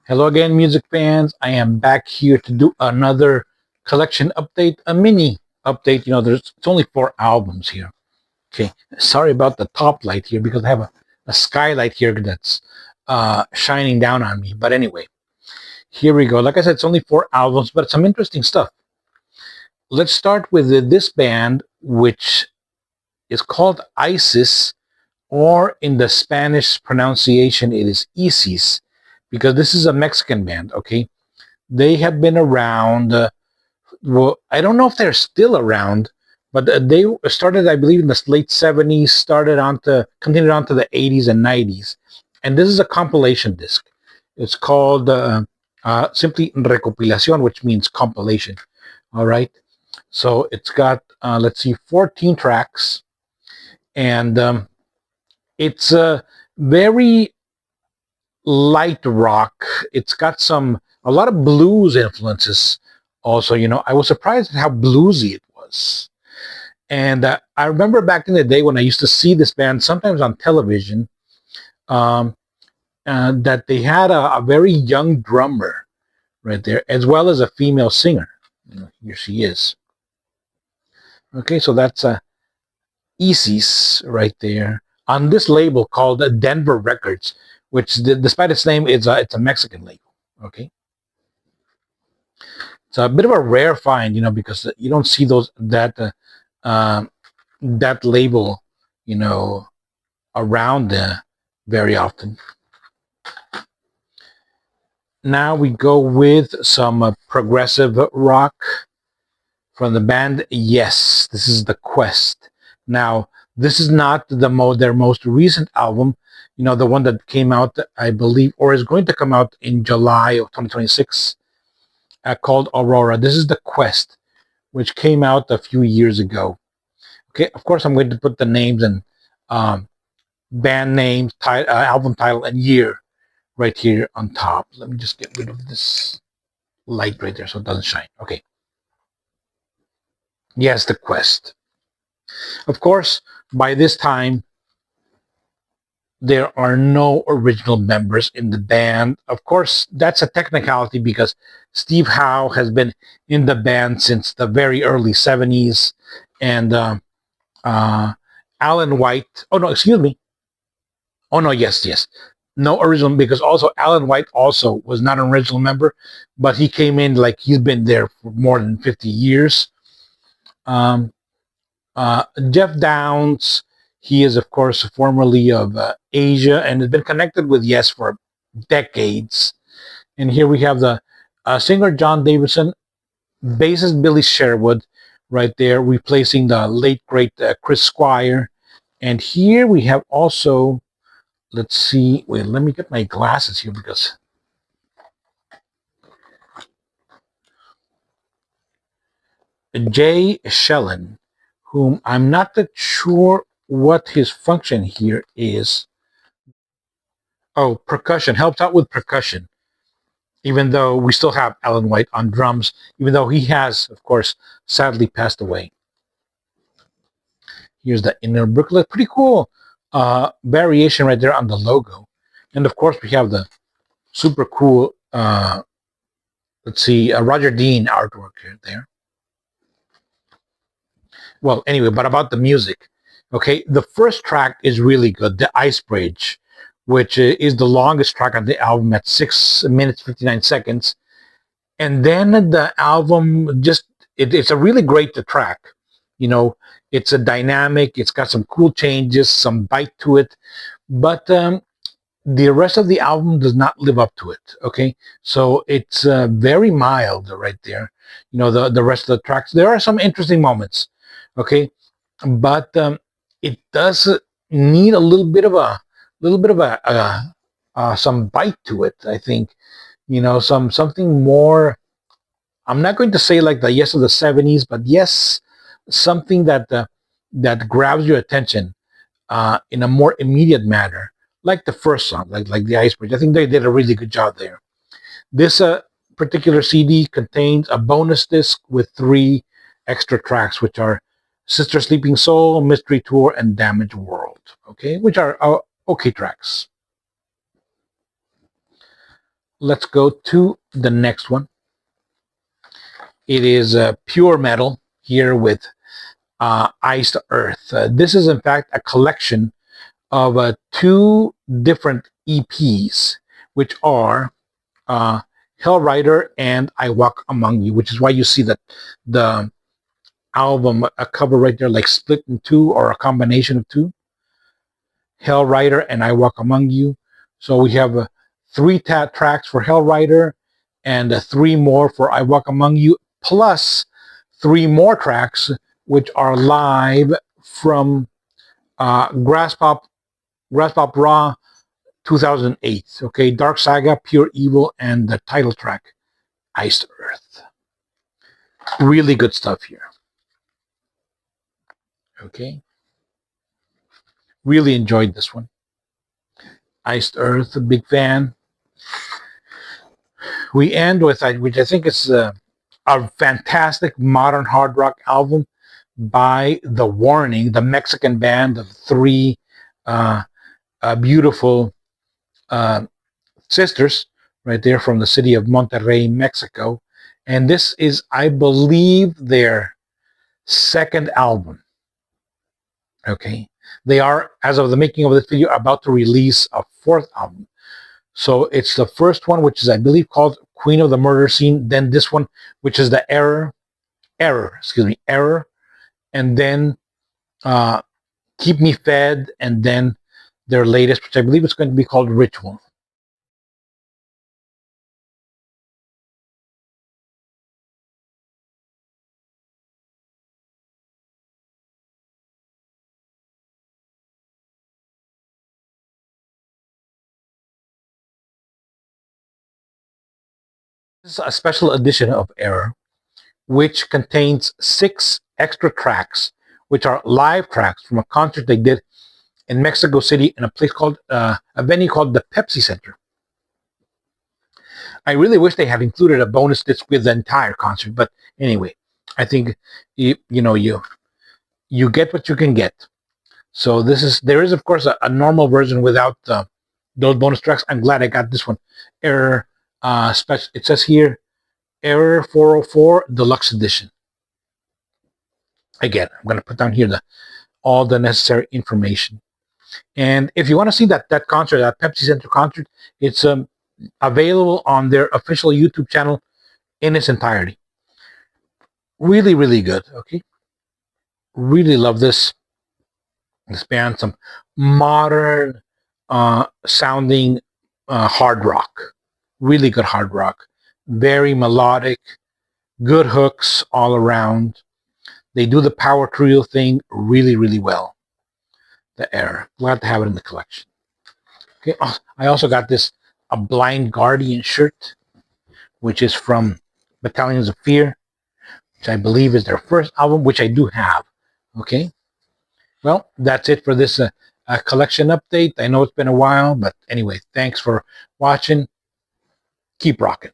Hello again, music fans. I am back here to do another collection update, a mini update. It's only 4 albums here. Okay, sorry about the top light here because I have a skylight here that's shining down on me. But anyway, here we go. Like I said, it's only 4 albums, but it's some interesting stuff. Let's start with this band, which is called ISIS, or in the Spanish pronunciation, it is ISIS, because this is a Mexican band. Okay, they have been around. Well, I don't know if they're still around, but they started, I believe, in the late '70s. Continued on to the '80s and '90s, and this is a compilation disc. It's called simply recopilación, which means compilation. All right, so it's got let's see, 14 tracks, and it's a very light rock. It's got a lot of blues influences. Also, I was surprised at how bluesy it was. And I remember back in the day when I used to see this band sometimes on television, um, that they had a very young drummer right there, as well as a female singer. Here she is. Okay, so that's Isis right there on this label called Denver Records, which, despite its name, it's a Mexican label. Okay, it's a bit of a rare find, because you don't see uh, that label, you know, around very often. Now we go with some progressive rock from the band Yes. This is The Quest. Now, this is not their most recent album, the one that came out, I believe, or is going to come out in July of 2026, called Aurora. This is The Quest, which came out a few years ago. Okay, of course, I'm going to put the names and um, band names, album title, and year right here on top. Let me just get rid of this light right there so it doesn't shine. Okay. Yes, The Quest. Of course, by this time, there are no original members in the band. Of course, that's a technicality because Steve Howe has been in the band since the very early '70s, and uh, Alan White. Oh no, excuse me. Oh no, yes, no original, because also Alan White also was not an original member, but he came in like he's been there for more than 50 years. Um, Jeff Downs, he is of course formerly of Asia and has been connected with Yes for decades. And here we have the singer John Davidson, bassist Billy Sherwood, right there, replacing the late great Chris Squire. And here we have also, let's see, wait, let me get my glasses here because Jay Schellen, whom I'm not that sure what his function here is. Oh, percussion, helps out with percussion, even though we still have Alan White on drums, even though he has, of course, sadly passed away. Here's the inner booklet. Pretty cool variation right there on the logo. And of course, we have the super cool, let's see, Roger Dean artwork here, there. Well, anyway, but about the music. Okay, the first track is really good, The Ice Bridge, which is the longest track on the album at 6 minutes, 59 seconds. And then the album it's a really great track. You know, it's a dynamic, it's got some cool changes, some bite to it, but the rest of the album does not live up to it. Okay, so it's very mild right there. The rest of the tracks, there are some interesting moments. Okay, but it does need a little bit of some bite to it, I think. Something more. I'm not going to say like the Yes of the '70s, but yes, something that grabs your attention in a more immediate manner, like the first song, like the Ice Bridge. I think they did a really good job there. This particular CD contains a bonus disc with 3 extra tracks, which are Sister Sleeping Soul, Mystery Tour, and Damaged World. Okay, which are okay tracks. let's go to the next one. It is Pure Metal here with Iced Earth. This is in fact a collection of two different EPs, which are Hell Rider and I Walk Among You, which is why you see that the album a cover right there, like split in two or a combination of two. Hell Rider and I Walk Among You. So we have three tracks for Hell Rider and three more for I Walk Among You, plus three more tracks which are live from Graspop Raw 2008. Okay, Dark Saga, Pure Evil, and the title track, Iced Earth. Really good stuff here. Okay, really enjoyed this one. Iced Earth, a big fan. We end with, which I think is a fantastic modern hard rock album by The Warning, the Mexican band of three beautiful sisters right there from the city of Monterrey, Mexico. And this is, I believe, their second album. Okay. They are, as of the making of this video, about to release a fourth album. So it's the first one, which is, I believe, called Queen of the Murder Scene. Then this one, which is the Error, and then Keep Me Fed, and then their latest, which I believe is going to be called Ritual. This is a special edition of Error, which contains 6 extra tracks, which are live tracks from a concert they did in Mexico City in a place called, a venue called the Pepsi Center. I really wish they had included a bonus disc with the entire concert, but anyway, I think you get what you can get. So there is of course a normal version without those bonus tracks. I'm glad I got this one. Error special. It says here, Error 404 Deluxe Edition. Again, I'm going to put down here all the necessary information. And if you want to see that concert, that Pepsi Center concert, it's available on their official YouTube channel in its entirety. Really, really good. Okay, really love this band. Some modern sounding hard rock. Really good hard rock. Very melodic. Good hooks all around. They do the power trio thing really, really well. The Error. Glad to have it in the collection. Okay. I also got this a Blind Guardian shirt, which is from Battalions of Fear, which I believe is their first album, which I do have. Okay. Well, that's it for this collection update. I know it's been a while, but anyway, thanks for watching. Keep rocking.